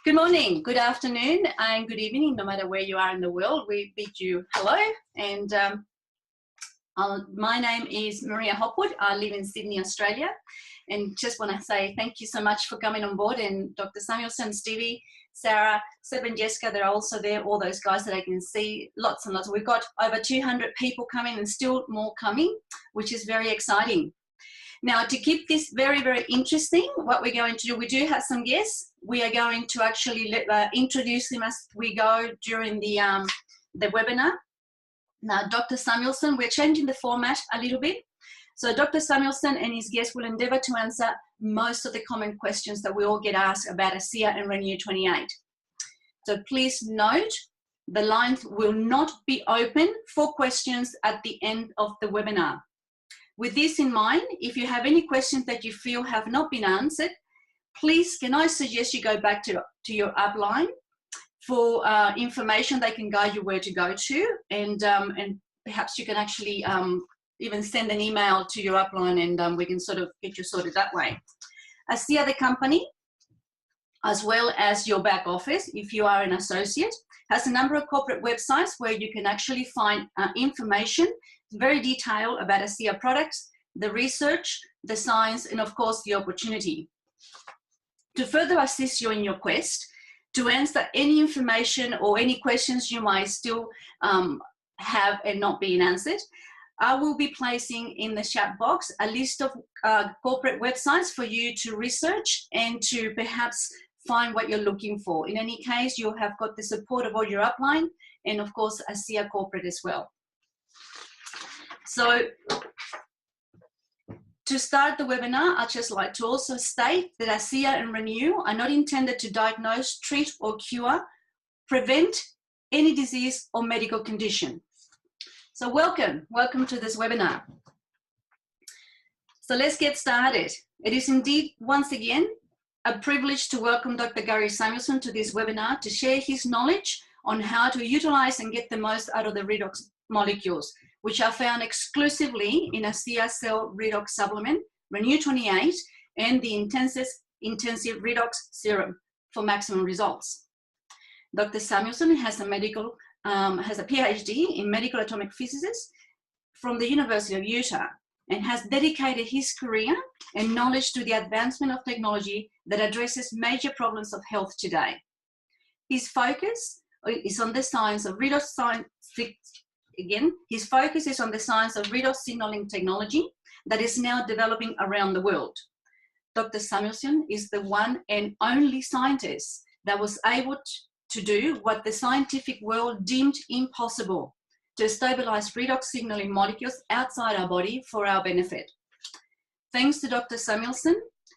Good morning, good afternoon, and good evening, no matter where you are in the world. We bid you hello. And my name is Maria Hopwood. I live in Sydney, Australia. And just want to say thank you so much for coming on board. And Dr. Samuelson, Stevie, Sarah, Seb and Jessica, they're also there, all those guys that I can see, lots and lots. We've got over 200 people coming and still more coming, which is very exciting. Now, to keep this very, very interesting, what we're going to do, we do have some guests. We are going to actually introduce them as we go during the webinar. Now, Dr. Samuelson, we're changing the format a little bit. So Dr. Samuelson and his guests will endeavour to answer most of the common questions that we all get asked about ASEA and Renu28. So please note, the lines will not be open for questions at the end of the webinar. With this in mind, if you have any questions that you feel have not been answered, please, can I suggest you go back to your upline for information they can guide you where to go to, and perhaps you can actually even send an email to your upline and we can sort of get you sorted that way. ASEA, the company, as well as your back office, if you are an associate, has a number of corporate websites where you can actually find information very detailed about ASEA products, the research, the science, and of course the opportunity. To further assist you in your quest, to answer any information or any questions you might still have and not being answered, I will be placing in the chat box a list of corporate websites for you to research and to perhaps find what you're looking for. In any case, you have got the support of all your upline and of course ASEA corporate as well. So to start the webinar, I'd just like to also state that ASEA and RENU are not intended to diagnose, treat or cure, prevent any disease or medical condition. So welcome to this webinar. So let's get started. It is indeed, once again, a privilege to welcome Dr. Gary Samuelson to this webinar to share his knowledge on how to utilize and get the most out of the redox molecules, which are found exclusively in ASEA cell redox supplement, Renu28, and the intensive redox serum for maximum results. Dr. Samuelson has a PhD in medical atomic physicist from the University of Utah and has dedicated his career and knowledge to the advancement of technology that addresses major problems of health today. His focus is on the science of redox signaling technology that is now developing around the world. Dr. Samuelson is the one and only scientist that was able to do what the scientific world deemed impossible, to stabilize redox signaling molecules outside our body for our benefit. Thanks to Dr. Samuelson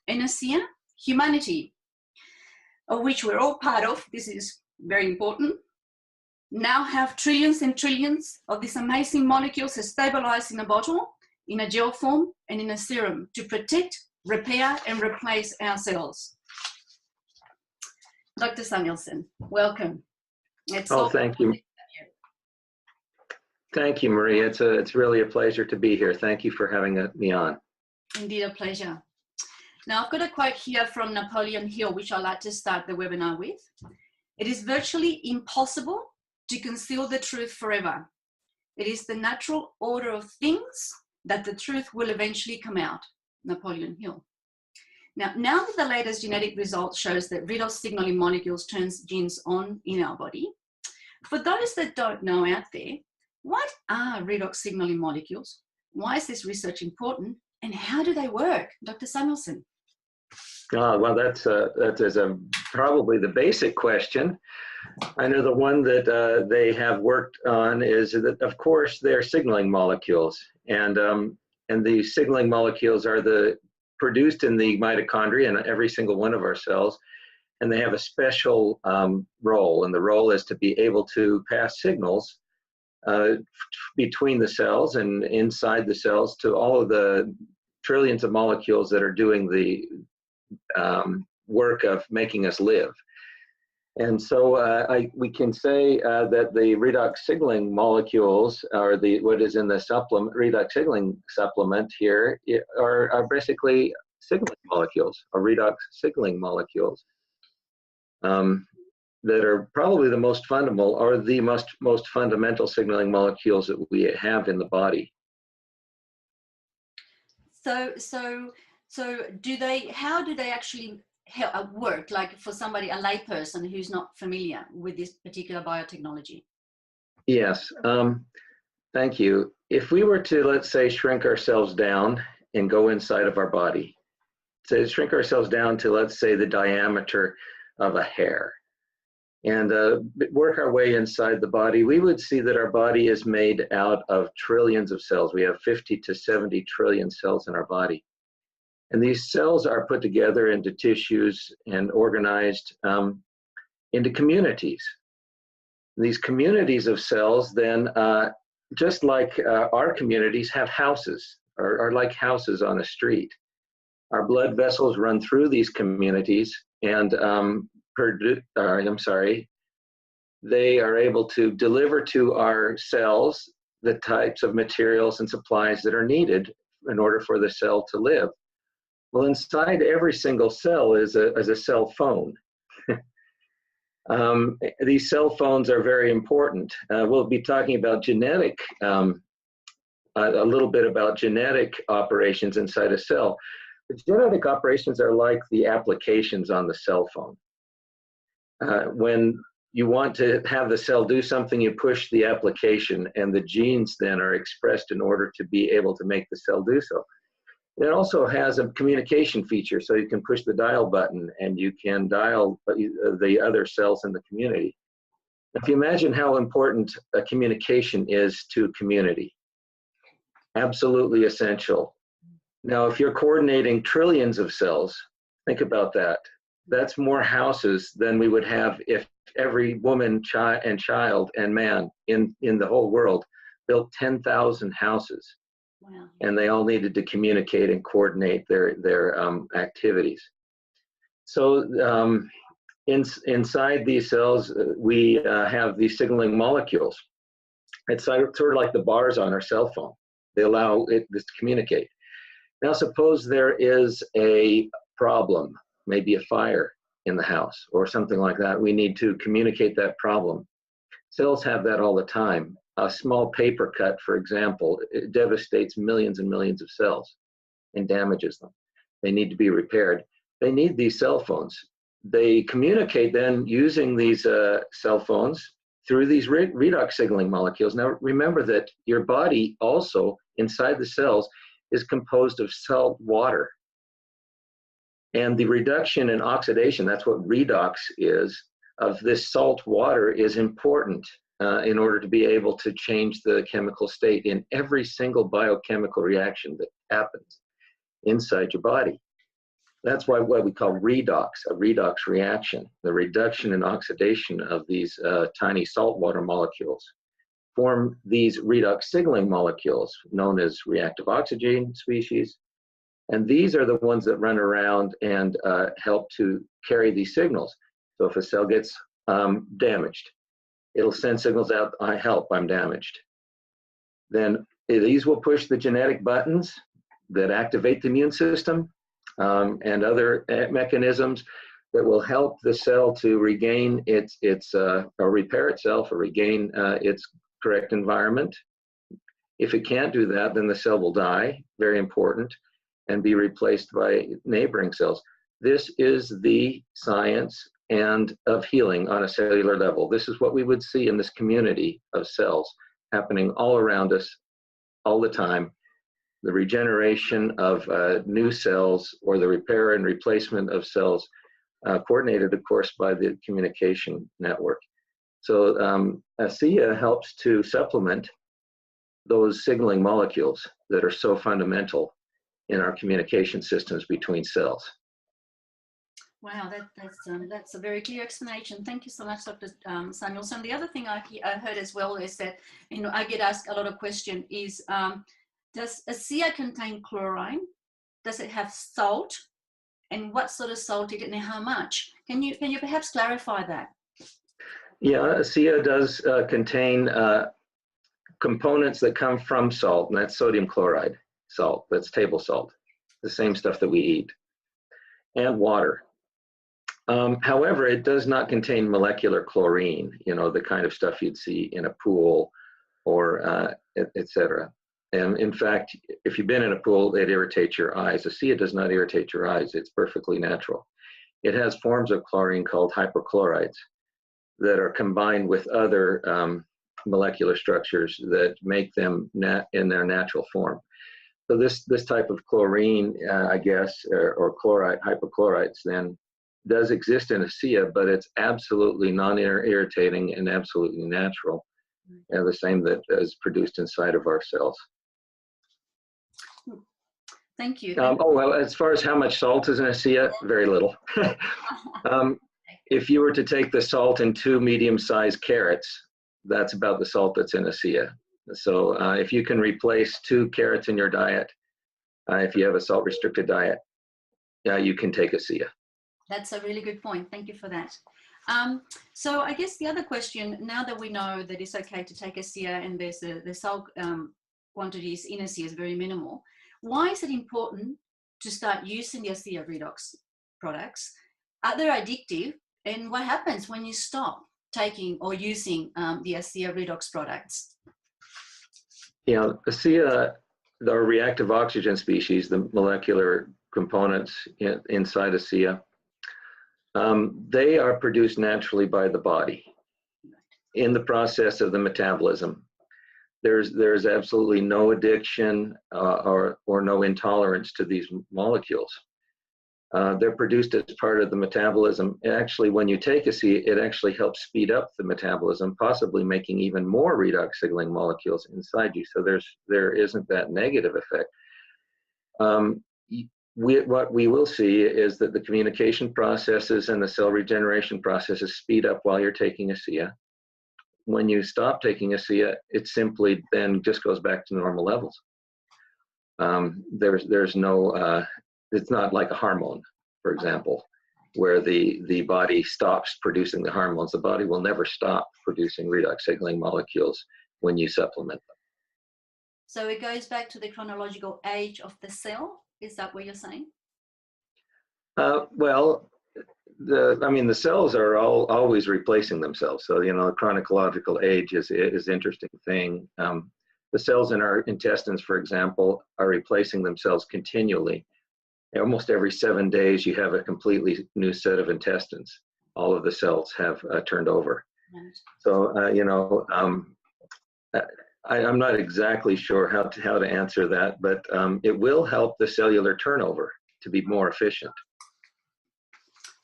and ASEA, humanity, of which we're all part of, this is very important, now have trillions and trillions of these amazing molecules stabilized in a bottle, in a gel form, and in a serum to protect, repair, and replace our cells. Dr. Samuelson, welcome. Thank you. Thank you, Maria. It's really a pleasure to be here. Thank you for having me on. Indeed, a pleasure. Now, I've got a quote here from Napoleon Hill, which I'd like to start the webinar with. It is virtually impossible to conceal the truth forever. It is the natural order of things that the truth will eventually come out. Napoleon Hill. Now that the latest genetic result shows that redox signaling molecules turns genes on in our body, for those that don't know out there, what are redox signaling molecules? Why is this research important? And how do they work? Dr. Samuelson. Well, that's probably the basic question. I know the one that they have worked on is that, of course, they're signaling molecules, and the signaling molecules are produced in the mitochondria in every single one of our cells, and they have a special role, and the role is to be able to pass signals between the cells and inside the cells to all of the trillions of molecules that are doing the work of making us live. And so we can say that the redox signaling molecules, or what is in the supplement, redox signaling supplement here, are basically signaling molecules, or redox signaling molecules. that are probably the most fundamental, or the most fundamental signaling molecules that we have in the body. So do they? How do they actually work? Like for somebody, a layperson who's not familiar with this particular biotechnology. Yes, thank you. If we were to, let's say, shrink ourselves down and go inside of our body, to shrink ourselves down to, let's say, the diameter of a hair, and work our way inside the body, we would see that our body is made out of trillions of cells. We have 50 to 70 trillion cells in our body. And these cells are put together into tissues and organized into communities. These communities of cells then, just like our communities, have houses, or are like houses on a street. Our blood vessels run through these communities, and they are able to deliver to our cells the types of materials and supplies that are needed in order for the cell to live. Well, inside every single cell is a cell phone. These cell phones are very important. We'll be talking about genetic, a little bit about genetic operations inside a cell. The genetic operations are like the applications on the cell phone. When you want to have the cell do something, you push the application, and the genes then are expressed in order to be able to make the cell do so. It also has a communication feature, so you can push the dial button and you can dial the other cells in the community. If you imagine how important a communication is to community, absolutely essential. Now, if you're coordinating trillions of cells, think about that. That's more houses than we would have if every woman, child, and man in the whole world built 10,000 houses. Wow. And they all needed to communicate and coordinate their activities. So inside these cells, we have these signaling molecules. It's sort of like the bars on our cell phone. They allow this to communicate. Now, suppose there is a problem, maybe a fire in the house or something like that. We need to communicate that problem. Cells have that all the time. A small paper cut, for example, it devastates millions and millions of cells and damages them. They need to be repaired. They need these cell phones. They communicate then using these cell phones through these redox signaling molecules. Now, remember that your body also, inside the cells, is composed of salt water. And the reduction and oxidation, that's what redox is, of this salt water is important in order to be able to change the chemical state in every single biochemical reaction that happens inside your body. That's what we call redox, a redox reaction, the reduction and oxidation of these tiny saltwater molecules form these redox signaling molecules known as reactive oxygen species. And these are the ones that run around and help to carry these signals. So if a cell gets damaged, it'll send signals out, I'm damaged. Then these will push the genetic buttons that activate the immune system and other mechanisms that will help the cell to regain or repair itself or regain its correct environment. If it can't do that, then the cell will die, very important, and be replaced by neighboring cells. This is the science of healing on a cellular level. This is what we would see in this community of cells happening all around us all the time. The regeneration of new cells or the repair and replacement of cells, coordinated, of course, by the communication network. So ASEA helps to supplement those signaling molecules that are so fundamental in our communication systems between cells. Wow, that's a very clear explanation. Thank you so much, Dr. Samuelson. The other thing I heard as well is that, I get asked a lot of questions is, does ASEA contain chlorine? Does it have salt? And what sort of salt is it and how much? Can you perhaps clarify that? Yeah, ASEA does contain components that come from salt, and that's sodium chloride salt. That's table salt, the same stuff that we eat, and water. However, it does not contain molecular chlorine, you know, the kind of stuff you'd see in a pool or et cetera. And in fact, if you've been in a pool, it irritates your eyes. ASEA does not irritate your eyes. It's perfectly natural. It has forms of chlorine called hypochlorites that are combined with other molecular structures that make them in their natural form. So this type of chlorine, I guess, or chloride, hypochlorites, then does exist in ASEA, but it's absolutely non-irritating and absolutely natural, the same that is produced inside of our cells. Thank you. Oh, well, as far as how much salt is in ASEA, very little. If you were to take the salt in 2 medium-sized carrots, that's about the salt that's in ASEA. So if you can replace 2 carrots in your diet, if you have a salt-restricted diet, you can take ASEA. That's a really good point. Thank you for that. So I guess the other question, now that we know that it's okay to take ASEA and there's the salt quantities in ASEA is very minimal, why is it important to start using the ASEA Redox products? Are they addictive? And what happens when you stop taking or using the ASEA Redox products? Yeah, ASEA, the reactive oxygen species, the molecular components inside ASEA, they are produced naturally by the body in the process of the metabolism. There's absolutely no addiction or no intolerance to these molecules. They're produced as part of the metabolism. Actually, when you take ASEA, it actually helps speed up the metabolism, possibly making even more redox signaling molecules inside you. So there isn't that negative effect. What we will see is that the communication processes and the cell regeneration processes speed up while you're taking ASEA. When you stop taking ASEA, it simply then just goes back to normal levels. There's no, it's not like a hormone, for example, where the body stops producing the hormones. The body will never stop producing redox signaling molecules when you supplement them. So it goes back to the chronological age of the cell? Is that what you're saying? Well, the cells are always replacing themselves. So, you know, the chronological age is an interesting thing. The cells in our intestines, for example, are replacing themselves continually. Almost every 7 days, you have a completely new set of intestines. All of the cells have turned over. Right. So, you know, I'm not exactly sure how to answer that, but it will help the cellular turnover to be more efficient.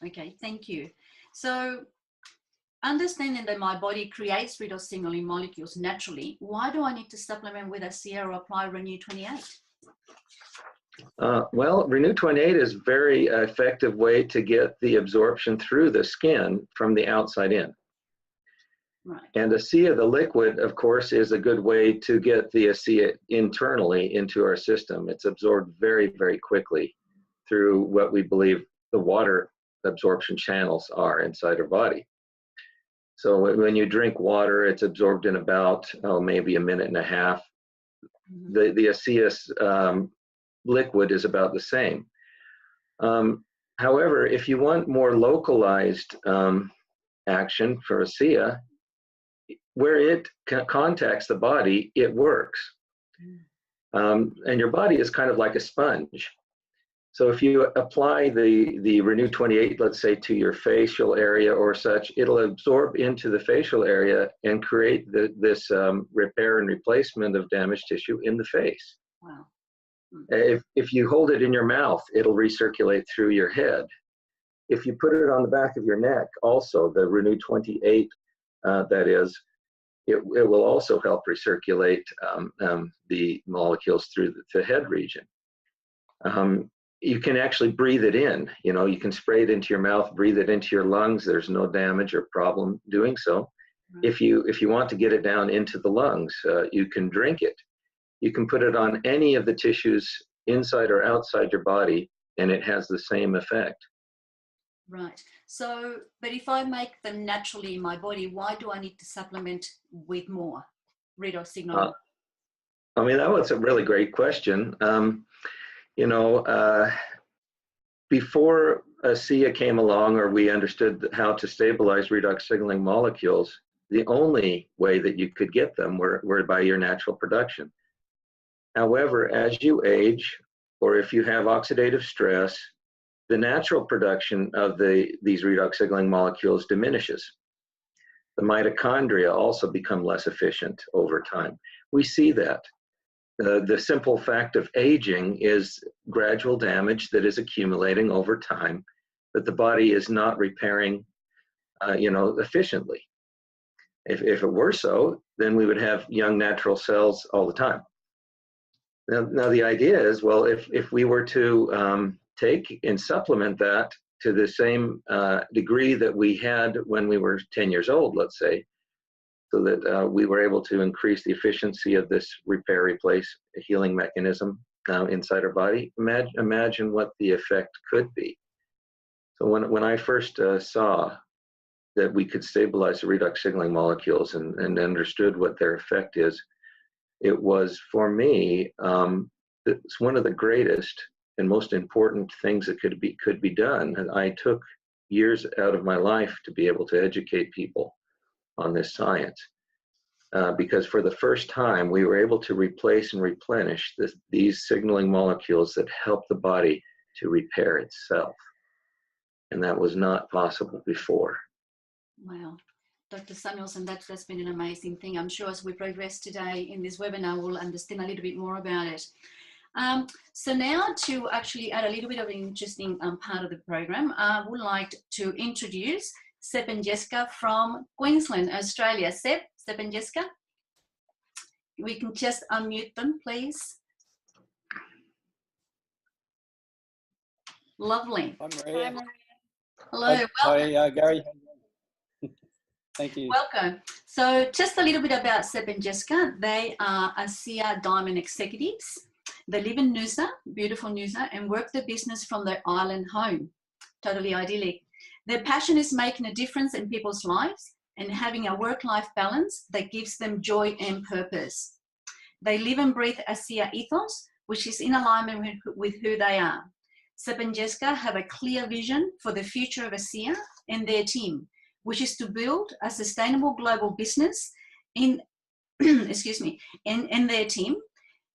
Okay, thank you. So, understanding that my body creates redox signaling molecules naturally, why do I need to supplement with ASEA or apply Renu28? Well, Renu28 is a very effective way to get the absorption through the skin from the outside in. Right. And ASEA, the liquid, of course, is a good way to get the ASEA internally into our system. It's absorbed very, very quickly through what we believe the water absorption channels are inside our body. So when you drink water, it's absorbed in about, maybe a minute and a half. Mm-hmm. The ASEA liquid is about the same. However, if you want more localized action for ASEA, where it contacts the body, it works. And your body is kind of like a sponge. So if you apply the Renu28, let's say, to your facial area or such, it'll absorb into the facial area and create this repair and replacement of damaged tissue in the face. Wow. If you hold it in your mouth, it'll recirculate through your head. If you put it on the back of your neck, also, the Renu28, that is, it will also help recirculate the molecules through the head region. You can actually breathe it in. You know, you can spray it into your mouth, breathe it into your lungs. There's no damage or problem doing so. Right. If you want to get it down into the lungs, you can drink it. You can put it on any of the tissues inside or outside your body, and it has the same effect. Right. So, but if I make them naturally in my body, why do I need to supplement with more redox signaling? I mean, that was a really great question. You know, before ASEA came along, or we understood how to stabilize redox signaling molecules, the only way that you could get them were by your natural production. However, as you age, or if you have oxidative stress, the natural production of these redox signaling molecules diminishes. The mitochondria also become less efficient over time. We see that. The simple fact of aging is gradual damage that is accumulating over time that the body is not repairing, efficiently. If it were so, then we would have young natural cells all the time. Now the idea is, well, if we were to take and supplement that to the same degree that we had when we were 10 years old, let's say, so that we were able to increase the efficiency of this repair, replace, healing mechanism inside our body, imagine what the effect could be. So when I first saw that we could stabilize the redox signaling molecules and understood what their effect is, it was, for me, it's one of the greatest and most important things that could be done. And I took years out of my life to be able to educate people on this science, because for the first time we were able to replace and replenish these signaling molecules that help the body to repair itself, and that was not possible before. Wow, Dr. Samuelson, that's been an amazing thing. I'm sure as we progress today in this webinar, we'll understand a little bit more about it. So now, to actually add a little bit of an interesting part of the program, I would like to introduce Seb and Jessica from Queensland, Australia. Seb and Jessica, we can just unmute them, please. Lovely. Hi, Maria. Hello. Hi, Gary. Thank you. Welcome. So just a little bit about Seb and Jessica. They are ASEA Diamond executives. They live in Noosa, beautiful Noosa, and work their business from their island home. Totally idyllic. Their passion is making a difference in people's lives and having a work-life balance that gives them joy and purpose. They live and breathe ASEA ethos, which is in alignment with who they are. Seb and Jessica have a clear vision for the future of ASEA and their team, which is to build a sustainable global business in, in their team,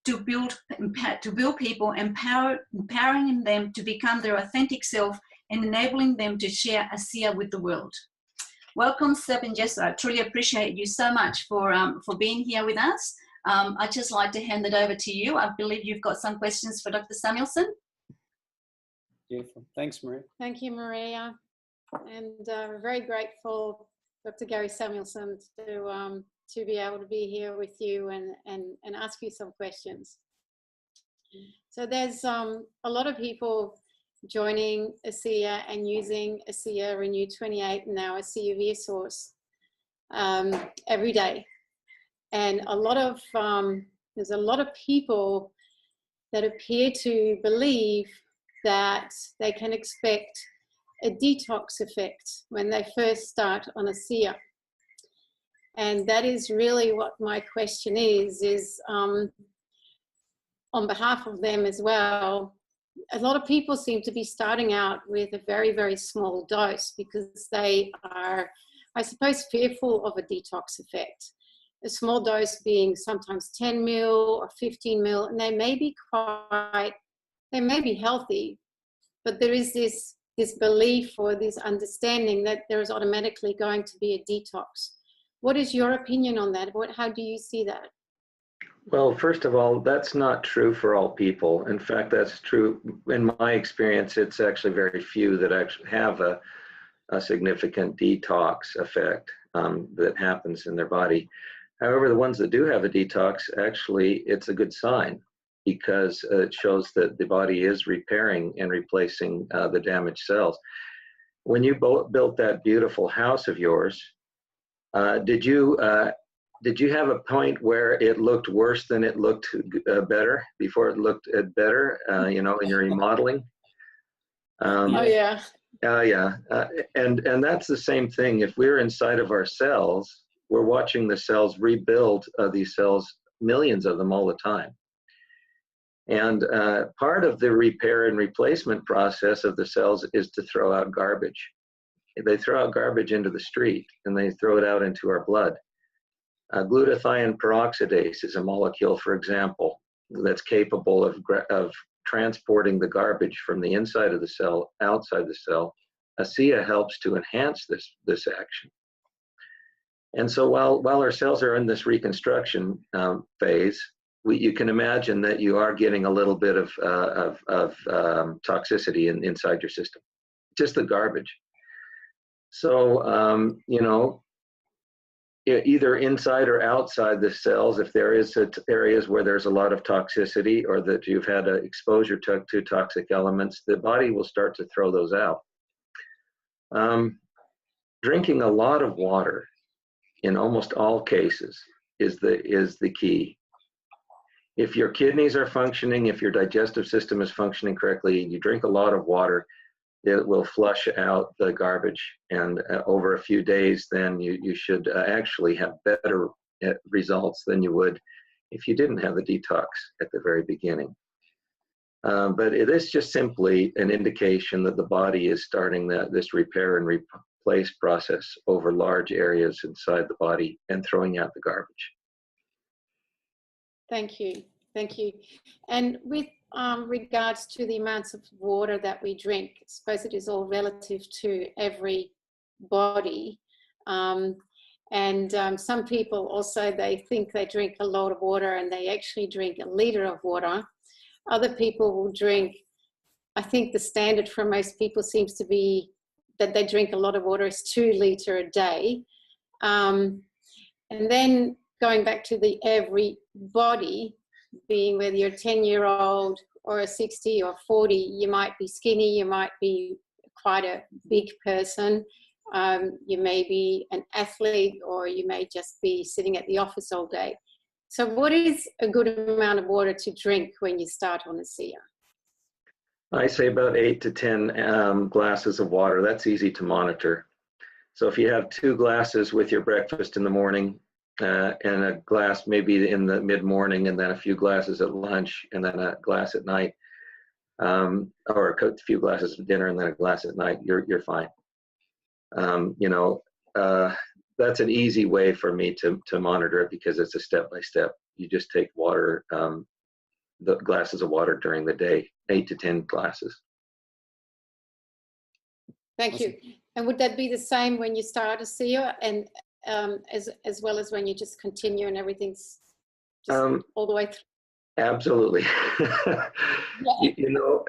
to build people, empowering them to become their authentic self and enabling them to share ASEA with the world. Welcome, Seb and Jessica. I truly appreciate you so much for being here with us. I'd just like to hand it over to you. I believe you've got some questions for Dr. Samuelson. Beautiful. Thanks, Maria. Thank you, Maria. And we're very grateful, Dr. Gary Samuelson, to be able to be here with you and ask you some questions. So there's a lot of people joining ASEA and using ASEA Renu28 and now ASEA ViaSource every day. And there's a lot of people that appear to believe that they can expect a detox effect when they first start on ASEA. And that is really what my question is on behalf of them as well. A lot of people seem to be starting out with a very, very small dose because they are, I suppose, fearful of a detox effect. A small dose being sometimes 10 mil or 15 mil, and they may be healthy, but there is this belief or this understanding that there is automatically going to be a detox. What is your opinion on that? How do you see that? Well, first of all, that's not true for all people. In fact, that's true in my experience. It's actually very few that actually have a significant detox effect that happens in their body. However, the ones that do have a detox, actually, it's a good sign because it shows that the body is repairing and replacing the damaged cells. When you built that beautiful house of yours, did you have a point where it looked worse than it looked better before it looked better, in your remodeling? Oh, yeah. Yeah. And that's the same thing. If we're inside of our cells, we're watching the cells rebuild these cells, millions of them all the time. And part of the repair and replacement process of the cells is to throw out garbage. They throw out garbage into the street, and they throw it out into our blood. Glutathione peroxidase is a molecule, for example, that's capable of transporting the garbage from the inside of the cell outside the cell. ASEA helps to enhance this action. And so while our cells are in this reconstruction phase, you can imagine that you are getting a little bit of toxicity inside your system, just the garbage. So, you know, either inside or outside the cells, if there is areas where there's a lot of toxicity or that you've had exposure to toxic elements, the body will start to throw those out. Drinking a lot of water in almost all cases is the key. If your kidneys are functioning, if your digestive system is functioning correctly, you drink a lot of water, it will flush out the garbage. And over a few days, then you should actually have better results than you would if you didn't have the detox at the very beginning. But it is just simply an indication that the body is starting this repair and replace process over large areas inside the body and throwing out the garbage. Thank you. Thank you. And with regards to the amounts of water that we drink, I suppose it is all relative to every body. Some people also, they think they drink a lot of water and they actually drink 1 liter of water. Other people will drink, I think the standard for most people seems to be that they drink a lot of water is 2 liters a day. And then going back to the everybody, being whether you're a 10-year-old or a 60 or 40, you might be skinny, you might be quite a big person, you may be an athlete, or you may just be sitting at the office all day. So what is a good amount of water to drink when you start on ASEA? I say about 8 to 10 glasses of water. That's easy to monitor. So if you have 2 glasses with your breakfast in the morning, and a glass maybe in the mid-morning, and then a few glasses at lunch, and then a glass at night, or a few glasses at dinner and then a glass at night, you're fine. You know, that's an easy way for me to monitor it because it's a step-by-step. You just take water, the glasses of water during the day, 8 to 10 glasses. Thank you. And would that be the same when you start ASEA and as well as when you just continue and everything's just all the way through? Absolutely. You know,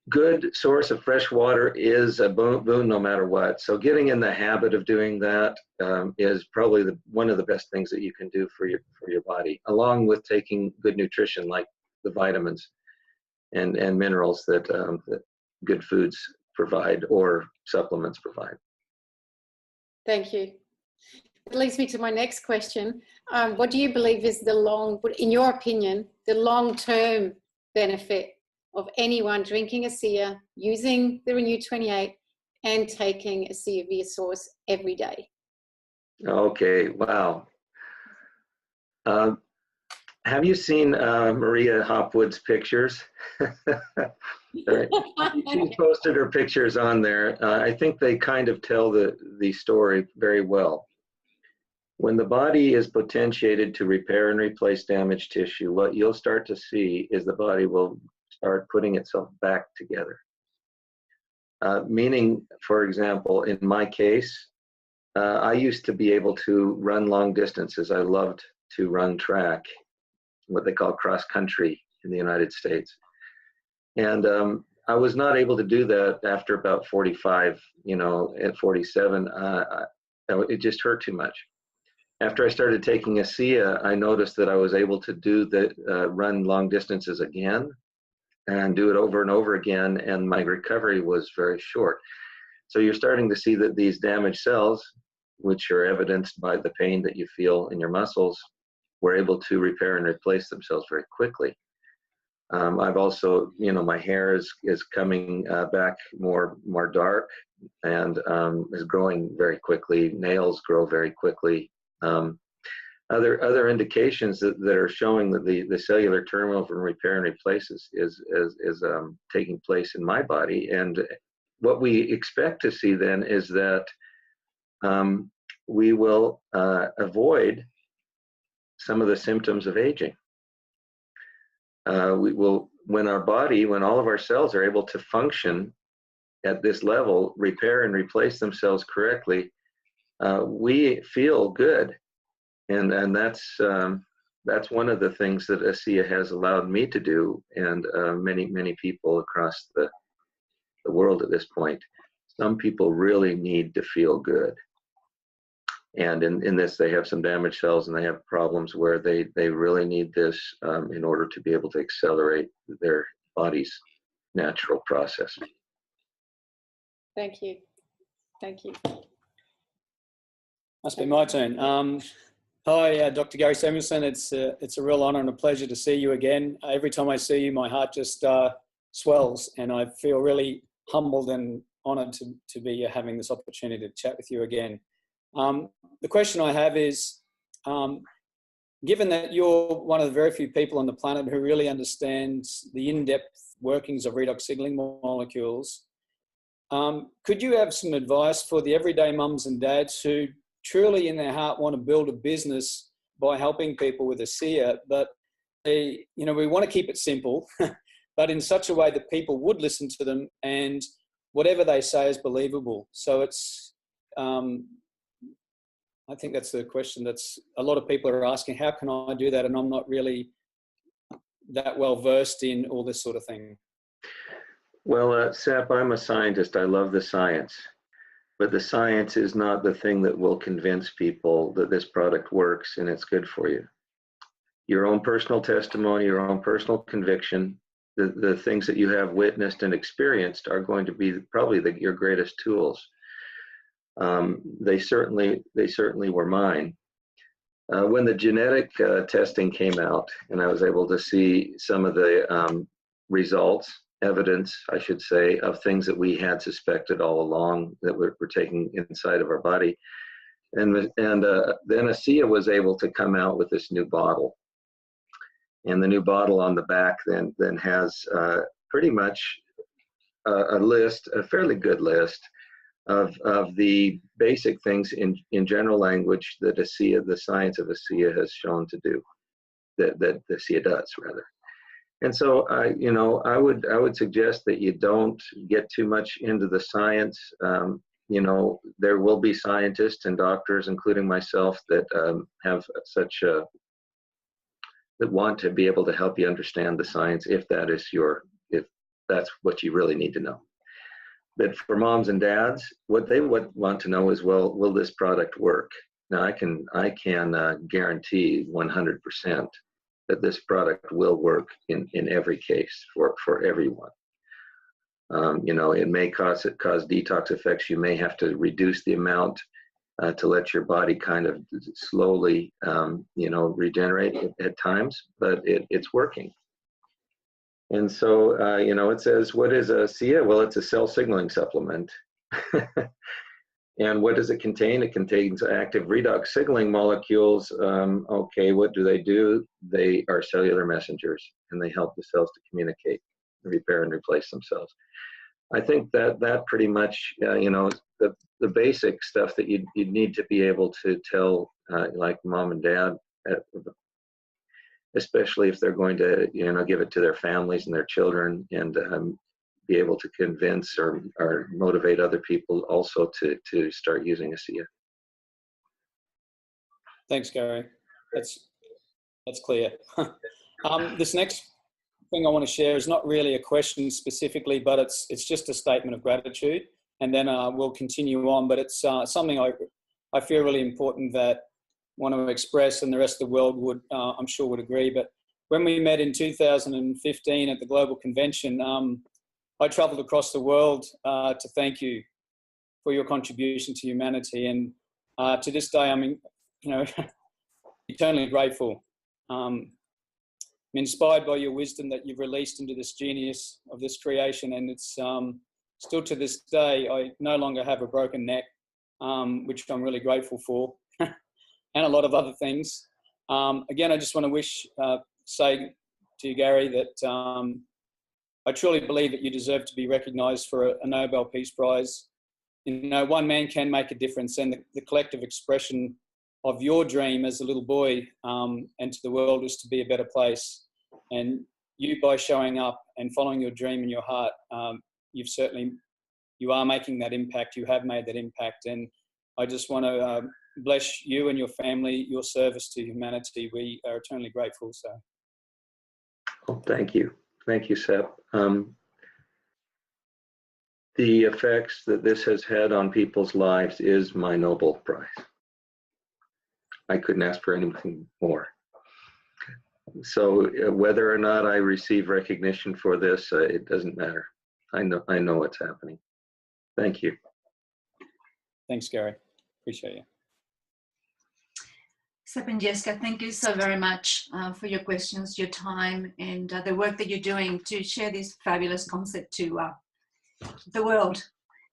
good source of fresh water is a boon no matter what. So getting in the habit of doing that is probably one of the best things that you can do for your body, along with taking good nutrition like the vitamins and minerals that good foods provide or supplements provide. Thank you. It leads me to my next question. What do you believe is in your opinion, the long-term benefit of anyone drinking ASEA, using the Renu28 and taking ASEA via source every day? Okay, wow. Have you seen Maria Hopwood's pictures? She posted her pictures on there. I think they kind of tell the story very well. When the body is potentiated to repair and replace damaged tissue, what you'll start to see is the body will start putting itself back together. Meaning, for example, in my case, I used to be able to run long distances. I loved to run track, what they call cross country in the United States. And I was not able to do that after about 45, you know, at 47, it just hurt too much. After I started taking ASEA, I noticed that I was able to run long distances again and do it over and over again, and my recovery was very short. So you're starting to see that these damaged cells, which are evidenced by the pain that you feel in your muscles, were able to repair and replace themselves very quickly. I've also, you know, my hair is coming back more dark and is growing very quickly. Nails grow very quickly. other indications that are showing that the cellular turnover and repair and replace is taking place in my body. And what we expect to see then is that we will avoid some of the symptoms of aging. We will, when all of our cells are able to function at this level, repair and replace themselves correctly, we feel good. And that's one of the things that ASEA has allowed me to do, and many people across the world at this point. Some people really need to feel good. And in this, they have some damaged cells, and they have problems where they really need this in order to be able to accelerate their body's natural process. Thank you. Thank you. Must be my turn. Hi, Dr. Gary Samuelson. It's a real honor and a pleasure to see you again. Every time I see you, my heart just swells, and I feel really humbled and honored to be having this opportunity to chat with you again. The question I have is, given that you're one of the very few people on the planet who really understands the in-depth workings of redox signaling molecules, could you have some advice for the everyday mums and dads who truly in their heart want to build a business by helping people with ASEA, but we want to keep it simple, but in such a way that people would listen to them and whatever they say is believable. So it's, I think that's the question that's a lot of people are asking, how can I do that? And I'm not really that well versed in all this sort of thing. Well, Sap, I'm a scientist. I love the science. But the science is not the thing that will convince people that this product works and it's good for you. Your own personal testimony, your own personal conviction, the things that you have witnessed and experienced are going to be probably your greatest tools. They certainly were mine. When the genetic testing came out and I was able to see some of the results, evidence, I should say, of things that we had suspected all along that we're taking inside of our body. And then ASEA was able to come out with this new bottle. And the new bottle on the back then has pretty much a fairly good list of the basic things in general language that ASEA, the science of ASEA has shown to do, that ASEA does rather. And so, I would suggest that you don't get too much into the science. There will be scientists and doctors, including myself, that have that want to be able to help you understand the science if that's what you really need to know. But for moms and dads, what they would want to know is, well, will this product work? Now, I can guarantee 100%. That this product will work in every case for everyone. It may cause detox effects. You may have to reduce the amount to let your body kind of slowly, regenerate at times, but it's working. And so, it says, what is ASEA? Well, it's a cell signaling supplement. And what does it contain? It contains active redox signaling molecules. Okay, what do? They are cellular messengers, and they help the cells to communicate, repair, and replace themselves. I think that pretty much, the basic stuff that you'd need to be able to tell, like mom and dad, especially if they're going to, give it to their families and their children, and be able to convince or motivate other people also to start using ASEA. Thanks, Gary. That's clear. This next thing I want to share is not really a question specifically, but it's just a statement of gratitude, and then we'll continue on. But it's something I feel really important that I want to express, and the rest of the world would, I'm sure, would agree. But when we met in 2015 at the Global Convention, I traveled across the world to thank you for your contribution to humanity. And to this day, I'm eternally grateful. I'm inspired by your wisdom that you've released into this genius of this creation. And it's still to this day, I no longer have a broken neck, which I'm really grateful for, and a lot of other things. Again, I just want to say to you, Gary, that I truly believe that you deserve to be recognised for a Nobel Peace Prize. You know, one man can make a difference, and the collective expression of your dream as a little boy and to the world was to be a better place. And you, by showing up and following your dream in your heart, you are making that impact. You have made that impact, and I just want to bless you and your family, your service to humanity. We are eternally grateful. So, well, thank you, Sep. The effects that this has had on people's lives is my Nobel Prize. I couldn't ask for anything more. So whether or not I receive recognition for this, it doesn't matter. I know what's happening. Thank you. Thanks, Gary. Appreciate you. Sep and Jessica, thank you so very much for your questions, your time, and the work that you're doing to share this fabulous concept to the world.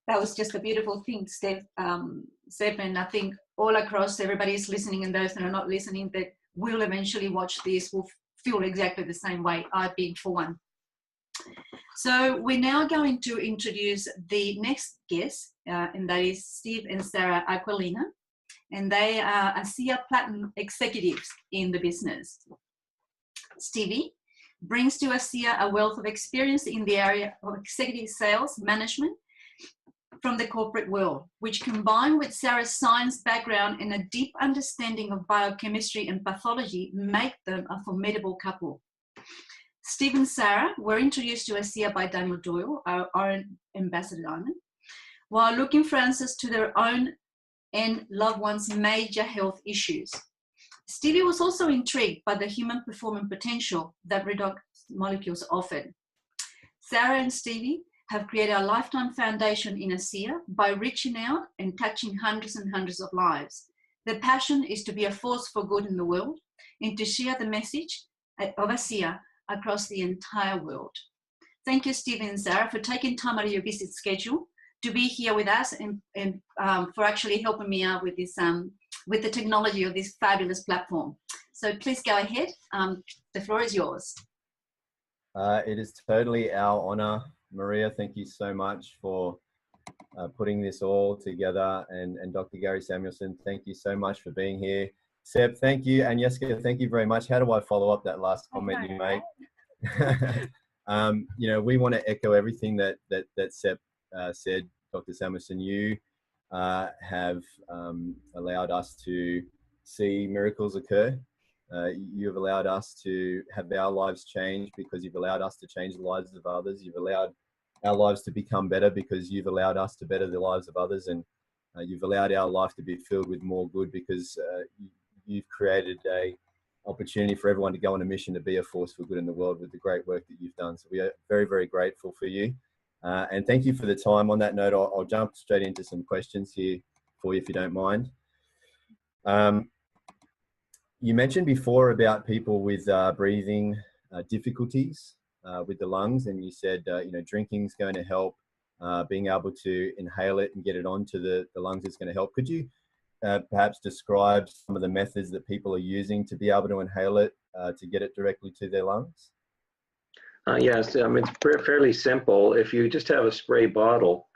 That was just a beautiful thing, Sep, and I think all across, everybody's listening, and those that are not listening that will eventually watch this will feel exactly the same way I've been for one. So we're now going to introduce the next guest, and that is Steve and Sarah Aquilina, and they are ASEA Platinum executives in the business. Stevie brings to ASEA a wealth of experience in the area of executive sales management from the corporate world, which combined with Sarah's science background and a deep understanding of biochemistry and pathology make them a formidable couple. Steve and Sarah were introduced to ASEA by Daniel Doyle, our ambassador diamond, while looking for answers to their own and loved ones' major health issues. Stevie was also intrigued by the human performance potential that Redox molecules offered. Sarah and Stevie have created a lifetime foundation in ASEA by reaching out and touching hundreds and hundreds of lives. Their passion is to be a force for good in the world and to share the message of ASEA across the entire world. Thank you, Stevie and Sarah, for taking time out of your busy schedule to be here with us and for actually helping me out with this, with the technology of this fabulous platform. So please go ahead. The floor is yours. It is totally our honor, Maria. Thank you so much for putting this all together. And Dr. Gary Samuelson, thank you so much for being here. Seb, thank you. And Jessica, thank you very much. How do I follow up that last comment you made? You know, we want to echo everything that Seb said. Dr. Samuelson, you have allowed us to see miracles occur. You've allowed us to have our lives change because you've allowed us to change the lives of others. You've allowed our lives to become better because you've allowed us to better the lives of others. And you've allowed our life to be filled with more good because you've created a opportunity for everyone to go on a mission to be a force for good in the world with the great work that you've done. So we are very, very grateful for you. And thank you for the time. On that note, I'll jump straight into some questions here for you if you don't mind. You mentioned before about people with breathing difficulties with the lungs, and you said you know, drinking's going to help, being able to inhale it and get it onto the lungs is going to help. Could you perhaps describe some of the methods that people are using to be able to inhale it to get it directly to their lungs? Yes, it's fairly simple. If you just have a spray bottle,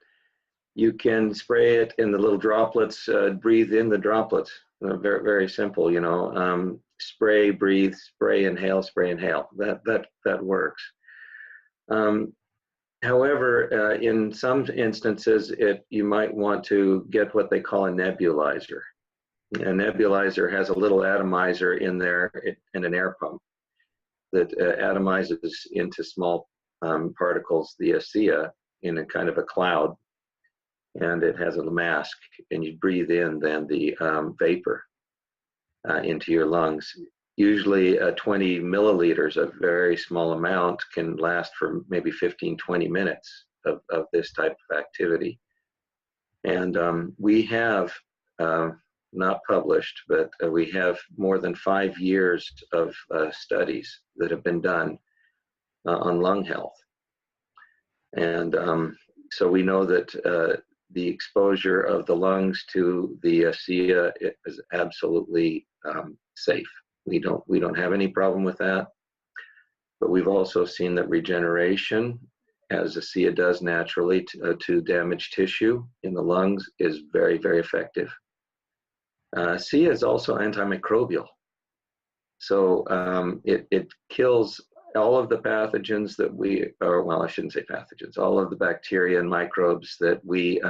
you can spray it in the little droplets, breathe in the droplets. Very, very simple, you know. Spray, breathe, spray, inhale, spray, inhale. That works. However, in some instances, you might want to get what they call a nebulizer. A nebulizer has a little atomizer in there and an air pump that atomizes into small particles, the ASEA, in a kind of a cloud. And it has a mask, and you breathe in then the vapor into your lungs. Usually 20 milliliters, a very small amount, can last for maybe 15, 20 minutes of this type of activity. And we have, not published, but we have more than 5 years of studies that have been done on lung health. And so we know that the exposure of the lungs to the ASEA is absolutely safe We don't have any problem with that. But we've also seen that regeneration, as ASEA does naturally to damaged tissue in the lungs, is very, very effective. ASEA is also antimicrobial. So it kills all of the pathogens that I shouldn't say pathogens, all of the bacteria and microbes that we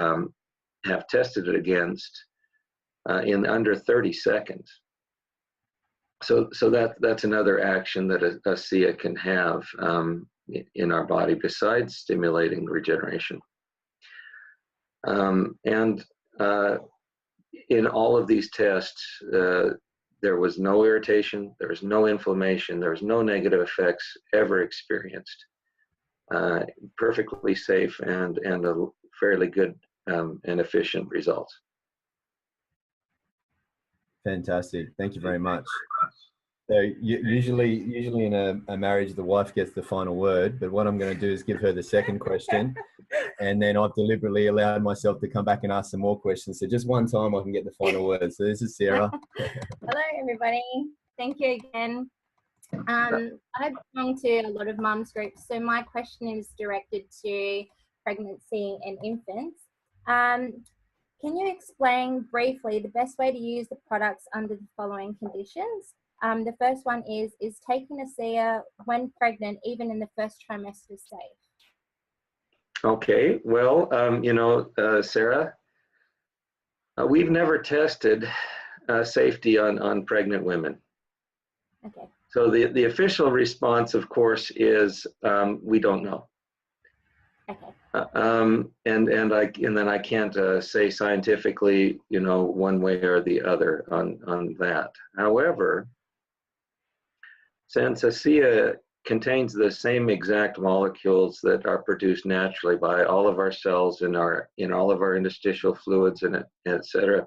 have tested it against in under 30 seconds. So that's another action that ASEA can have in our body besides stimulating regeneration. And in all of these tests, there was no irritation, there was no inflammation, there was no negative effects ever experienced. Perfectly safe and a fairly good and efficient results. Fantastic. Thank you very much. So usually in a marriage, the wife gets the final word, but what I'm going to do is give her the second question, and then I've deliberately allowed myself to come back and ask some more questions. So just one time I can get the final word. So this is Sarah. Hello, everybody. Thank you again. I belong to a lot of mums groups, so my question is directed to pregnancy and infants. Can you explain briefly the best way to use the products under the following conditions? The first one is taking ASEA when pregnant, even in the first trimester safe? Okay, well, Sarah, we've never tested safety on pregnant women. Okay. So the official response, of course, is we don't know. Okay. And then I can't say scientifically, one way or the other on that. However, since ASEA contains the same exact molecules that are produced naturally by all of our cells in all of our interstitial fluids and et cetera,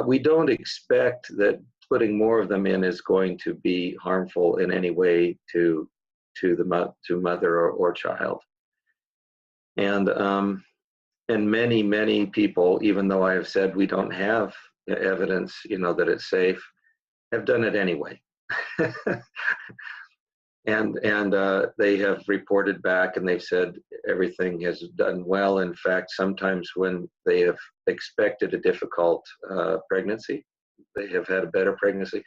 we don't expect that putting more of them in is going to be harmful in any way to mother or child. And many people, even though I have said we don't have evidence, that it's safe, have done it anyway. and they have reported back and they've said everything has done well. In fact, sometimes when they have expected a difficult pregnancy, they have had a better pregnancy.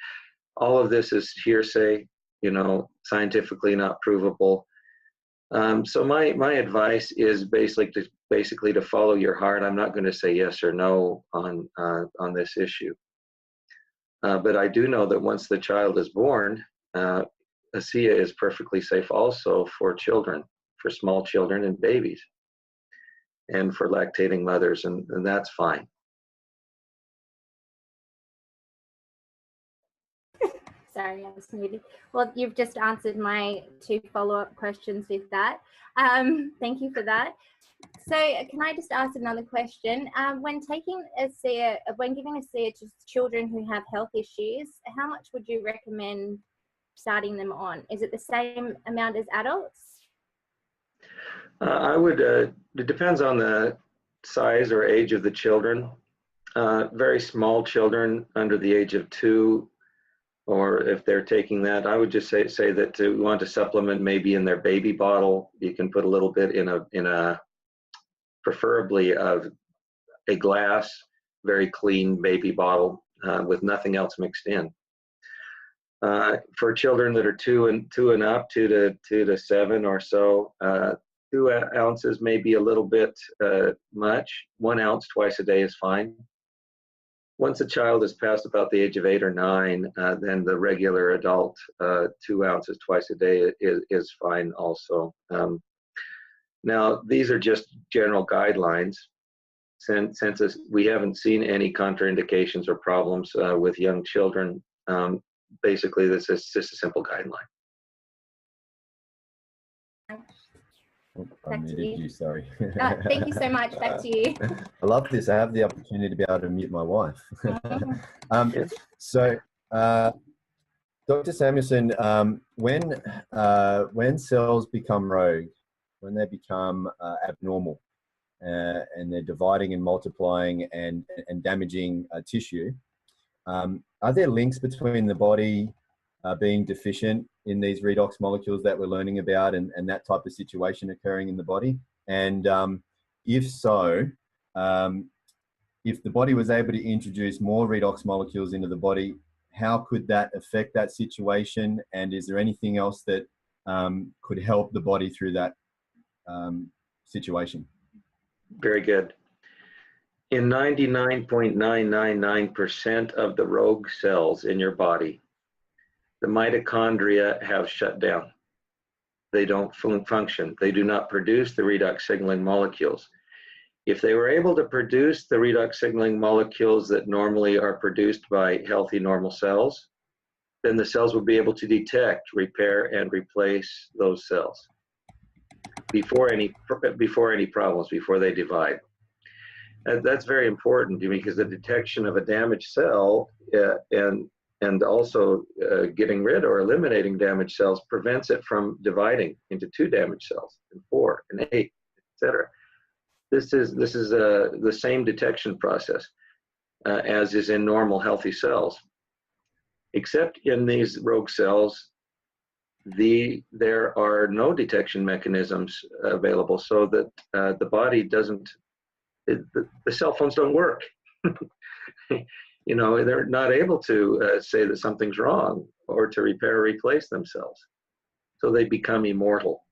All of this is hearsay, scientifically not provable. So my advice is basically to follow your heart. I'm not going to say yes or no on this issue. But I do know that once the child is born, ASEA is perfectly safe also for children, for small children and babies, and for lactating mothers, and that's fine. Sorry, I was muted. Well, you've just answered my 2 follow-up questions with that. Thank you for that. So can I just ask another question? When giving ASEA to children who have health issues, how much would you recommend starting them on? Is it the same amount as adults? I would, it depends on the size or age of the children. Very small children under the age of 2, or if they're taking that, I would just say that to want to supplement maybe in their baby bottle, you can put a little bit in a preferably a glass, very clean baby bottle with nothing else mixed in. For children that are 2 and up, 2 to 7 or so, 2 ounces may be a little bit much. 1 ounce twice a day is fine. Once a child is past about the age of 8 or 9, then the regular adult 2 ounces twice a day is fine also. Now, these are just general guidelines. Since we haven't seen any contraindications or problems with young children, basically this is just a simple guideline. I muted you, sorry. Thank you so much. Back to you. I love this. I have the opportunity to be able to mute my wife. So, Dr. Samuelson, when cells become rogue, when they become abnormal, and they're dividing and multiplying and damaging tissue, Are there links between the body being deficient in these redox molecules that we're learning about and that type of situation occurring in the body? And if so, if the body was able to introduce more redox molecules into the body, how could that affect that situation? And is there anything else that could help the body through that situation? Very good. In 99.999% of the rogue cells in your body, the mitochondria have shut down. They don't function. They do not produce the redox signaling molecules. If they were able to produce the redox signaling molecules that normally are produced by healthy normal cells, then the cells will be able to detect, repair, and replace those cells before any problems, before they divide. And that's very important because the detection of a damaged cell and also getting rid or eliminating damaged cells prevents it from dividing into 2 damaged cells, and 4, and 8, etc. This is the same detection process as is in normal healthy cells, except in these rogue cells, there are no detection mechanisms available, so that the body doesn't. The cell phones don't work. You know, they're not able to say that something's wrong or to repair or replace themselves. So they become immortal.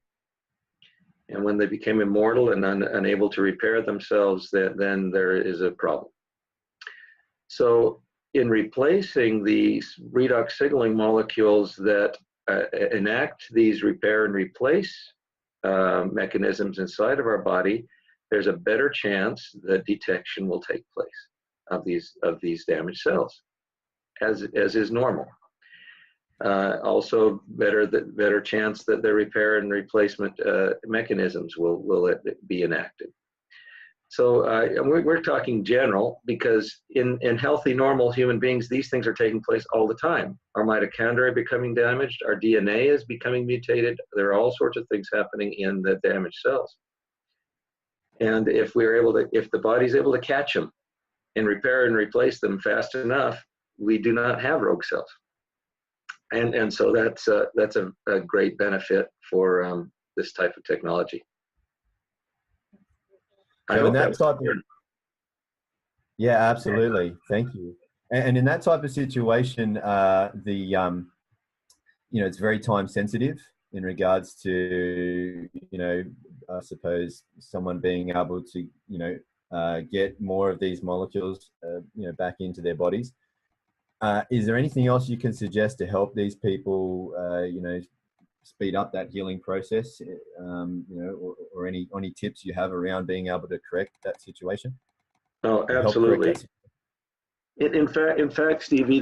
And when they become immortal and unable to repair themselves, then there is a problem. So in replacing these redox signaling molecules that enact these repair and replace mechanisms inside of our body, there's a better chance that detection will take place of these damaged cells, as is normal. Also, better chance that the repair and replacement mechanisms will be enacted. So we're talking general, because in healthy, normal human beings, these things are taking place all the time. Our mitochondria are becoming damaged, our DNA is becoming mutated. There are all sorts of things happening in the damaged cells. And if the body's able to catch them and repair and replace them fast enough, we do not have rogue cells. And so that's a great benefit for this type of technology. So in that type of, yeah, absolutely. Thank you. And in that type of situation, it's very time sensitive in regards to, I suppose someone being able to, get more of these molecules, back into their bodies. Is there anything else you can suggest to help these people, speed up that healing process, or any tips you have around being able to correct that situation? Oh, absolutely. In fact, Stevie,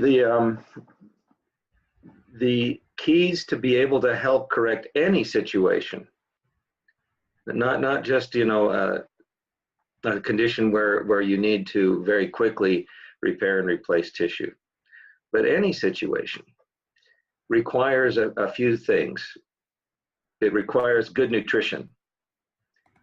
the keys to be able to help correct any situation, not just a condition where you need to very quickly repair and replace tissue, but any situation requires a few things. It requires good nutrition.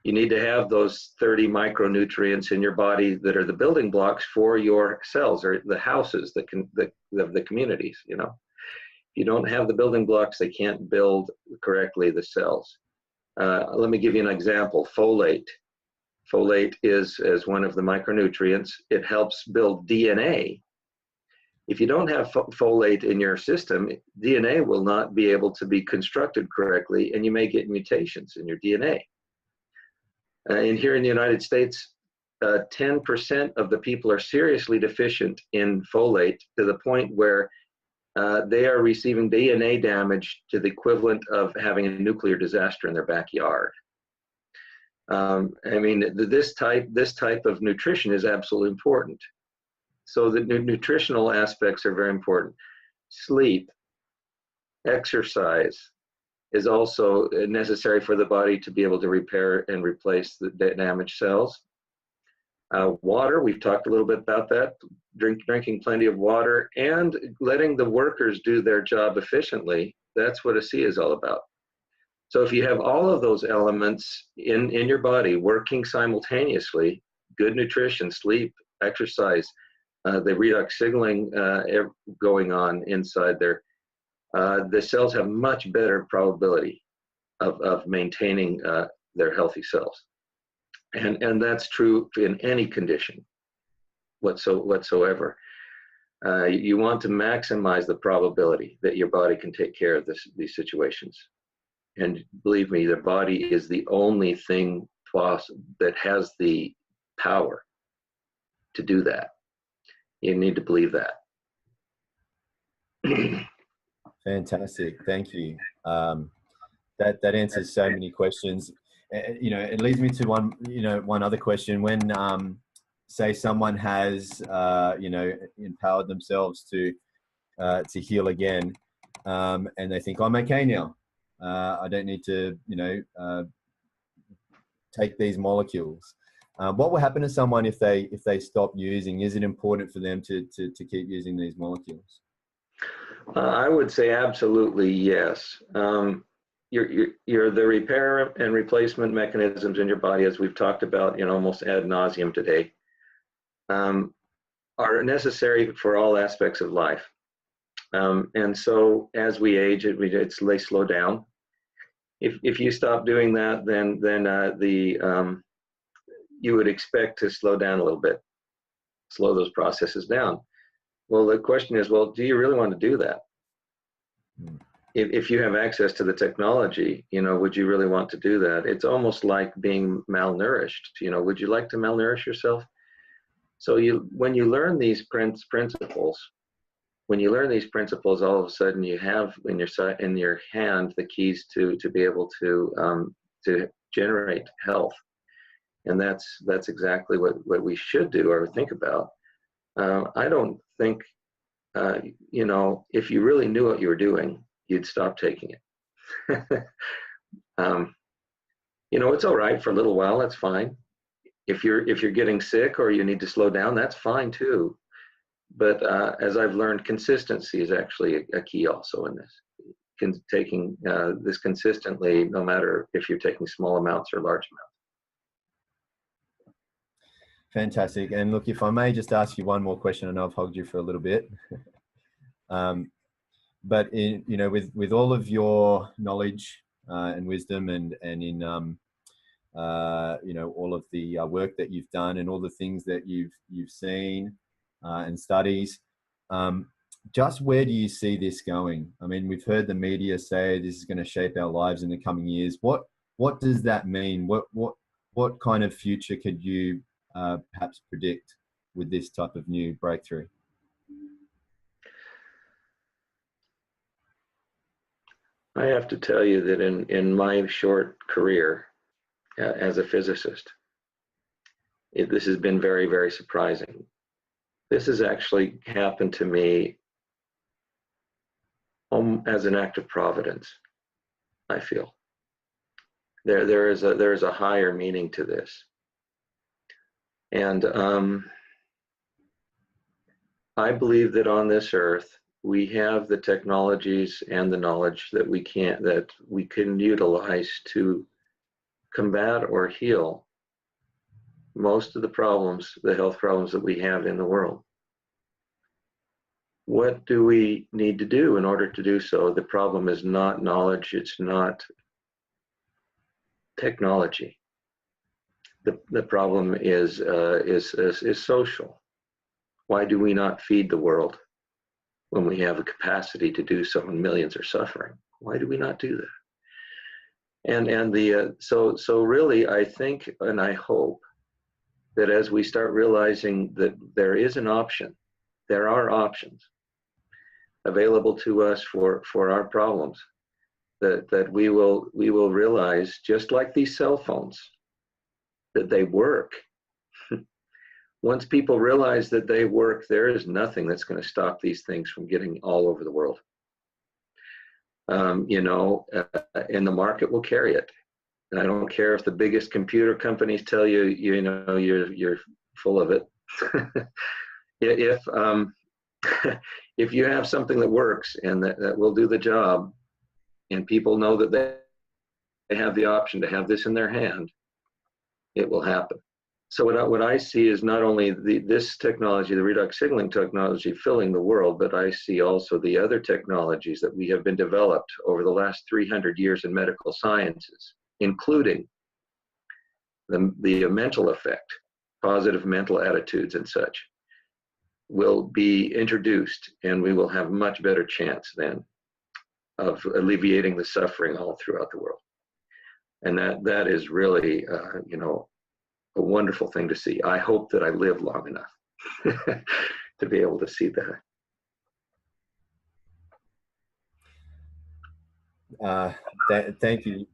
You need to have those 30 micronutrients in your body that are the building blocks for your cells, or the houses of the communities. If you don't have the building blocks, they can't build correctly the cells. Let me give you an example. Folate. Folate is one of the micronutrients. It helps build DNA. If you don't have folate in your system, DNA will not be able to be constructed correctly, and you may get mutations in your DNA. And here in the United States, 10% of the people are seriously deficient in folate, to the point where they are receiving DNA damage to the equivalent of having a nuclear disaster in their backyard. This type of nutrition is absolutely important. So the nutritional aspects are very important. Sleep, exercise is also necessary for the body to be able to repair and replace the damaged cells. Water, we've talked a little bit about that. Drinking plenty of water and letting the workers do their job efficiently. That's what ASEA is all about. So if you have all of those elements in your body working simultaneously, good nutrition, sleep, exercise, the redox signaling going on inside there, the cells have much better probability of maintaining their healthy cells. And that's true in any condition whatsoever. You want to maximize the probability that your body can take care of these situations. And believe me, the body is the only thing that has the power to do that. You need to believe that. Fantastic, thank you. That answers so many questions. It leads me to one other question. When say someone has empowered themselves to heal again, and they think, I'm okay now, I don't need to take these molecules. What will happen to someone if they stop using? Is it important for them to keep using these molecules? I would say absolutely yes. The repair and replacement mechanisms in your body, as we've talked about almost ad nauseum today, are necessary for all aspects of life. And so as we age, they slow down. If you stop doing that, then you would expect to slow down a little bit, slow those processes down. Well, the question is, well, do you really want to do that? If you have access to the technology, would you really want to do that? It's almost like being malnourished. Would you like to malnourish yourself? So when you learn these principles, all of a sudden you have in your hand the keys to be able to generate health, and that's exactly what we should do or think about. I don't think if you really knew what you were doing, you'd stop taking it. It's all right for a little while. That's fine. If you're getting sick or you need to slow down, that's fine too. But as I've learned, consistency is actually a key also in this. Taking this consistently, no matter if you're taking small amounts or large amounts. Fantastic. And look, if I may just ask you one more question, I know I've hogged you for a little bit. But with all of your knowledge and wisdom, and in all of the work that you've done and all the things that you've seen and studies, just where do you see this going? I mean, we've heard the media say this is going to shape our lives in the coming years. What does that mean? What kind of future could you perhaps predict with this type of new breakthrough? I have to tell you that in my short career as a physicist, this has been very, very surprising. This has actually happened to me as an act of providence, I feel. There is a higher meaning to this. And I believe that on this earth, we have the technologies and the knowledge that we can utilize to combat or heal most of the problems, the health problems that we have in the world. What do we need to do in order to do so? The problem is not knowledge, it's not technology. The problem is social. Why do we not feed the world when we have a capacity to do so and millions are suffering? Why do we not do that? So really, I think and I hope that as we start realizing that there is an option, there are options available to us for our problems, that we will realize, just like these cell phones, that they work. Once people realize that they work, there is nothing that's going to stop these things from getting all over the world. And the market will carry it. And I don't care if the biggest computer companies tell you, you're full of it. If you have something that works and that will do the job, and people know that they have the option to have this in their hand, it will happen. So what I see is not only this technology, the redox signaling technology, filling the world, but I see also the other technologies that we have been developed over the last 300 years in medical sciences, including the mental effect, positive mental attitudes and such, will be introduced, and we will have much better chance then of alleviating the suffering all throughout the world. And that is really, you know, a wonderful thing to see. I hope that I live long enough to be able to see that. Thank you,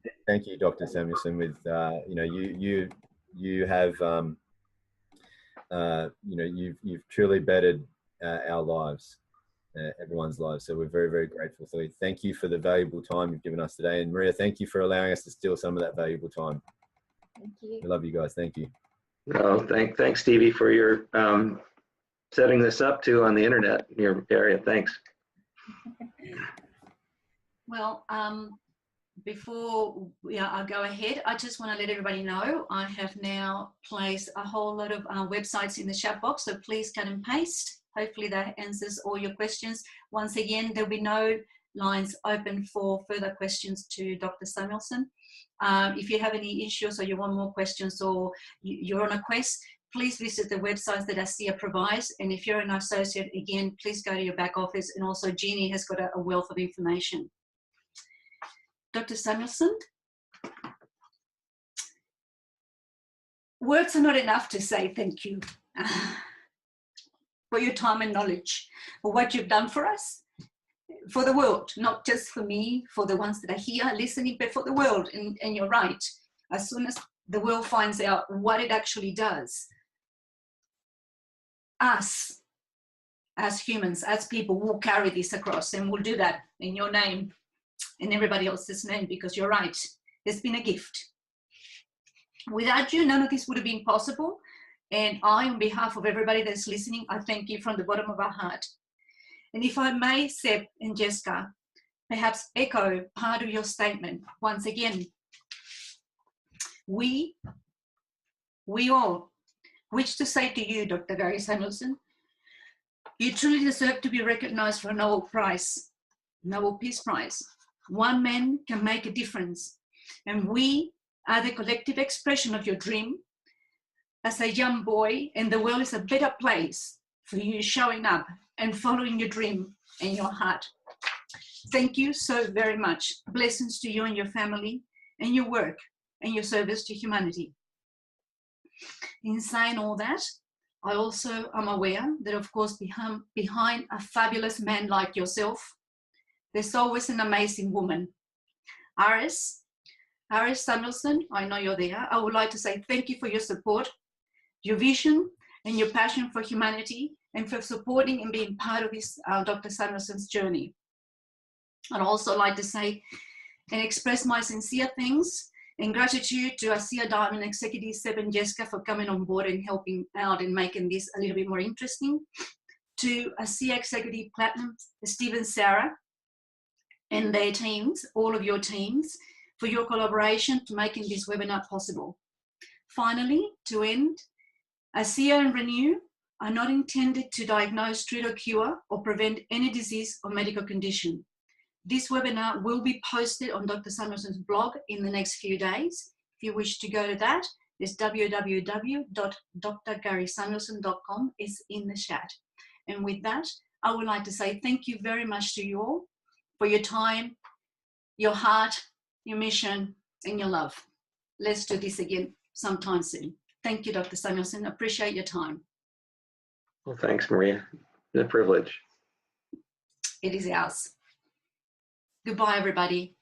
Dr. Samuelson. With you know, you have you know, you've truly bettered our lives, everyone's lives. So we're very, very grateful. So thank you for the valuable time you've given us today, and Maria, thank you for allowing us to steal some of that valuable time. Thank you. We love you guys. Thank you. Oh, thanks, Stevie, for your setting this up too on the internet in your area. Thanks. Well, before I go ahead, I just want to let everybody know I have now placed a whole lot of websites in the chat box, so please cut and paste. Hopefully that answers all your questions. Once again, there'll be no lines open for further questions to Dr. Samuelson. If you have any issues or you want more questions or you're on a quest, please visit the websites that ASEA provides. And if you're an associate, again, please go to your back office. And also Jeannie has got a wealth of information. Dr. Samuelson, words are not enough to say thank you for your time and knowledge, for what you've done for us, for the world, not just for me, for the ones that are here listening, but for the world. And you're right, as soon as the world finds out what it actually does, us, as humans, as people, will carry this across, and we'll do that in your name and everybody else's name, because you're right, it's been a gift. Without you, none of this would have been possible. And I, on behalf of everybody that's listening, I thank you from the bottom of our heart. And if I may, Seb and Jessica, perhaps echo part of your statement once again. We all wish to say to you, Dr. Gary Samuelson, you truly deserve to be recognized for a Nobel Prize, Nobel Peace Prize. One man can make a difference, and we are the collective expression of your dream. As a young boy, and the world is a better place for you showing up and following your dream and your heart. Thank you so very much. Blessings to you and your family and your work and your service to humanity. In saying all that, I also am aware that, of course, behind a fabulous man like yourself, there's always an amazing woman. Iris Samuelson, I know you're there. I would like to say thank you for your support, your vision, and your passion for humanity, and for supporting and being part of this Dr. Samuelson's journey. I'd also like to say and express my sincere thanks and gratitude to ASEA Diamond Executive Seb and Jessica for coming on board and helping out and making this a little bit more interesting. To ASEA Executive Platinum, Steve and Sarah, and their teams, all of your teams, for your collaboration to making this webinar possible. Finally, to end, ASEA and RENU are not intended to diagnose, treat or cure or prevent any disease or medical condition. This webinar will be posted on Dr. Samuelson's blog in the next few days. If you wish to go to that, it's www.drgarysamuelson.com. It's in the chat. And with that, I would like to say thank you very much to you all for your time, your heart, your mission, and your love. Let's do this again sometime soon. Thank you, Dr. Samuelson. Appreciate your time. Well, thanks, Maria. It's a privilege. It is ours. Goodbye, everybody.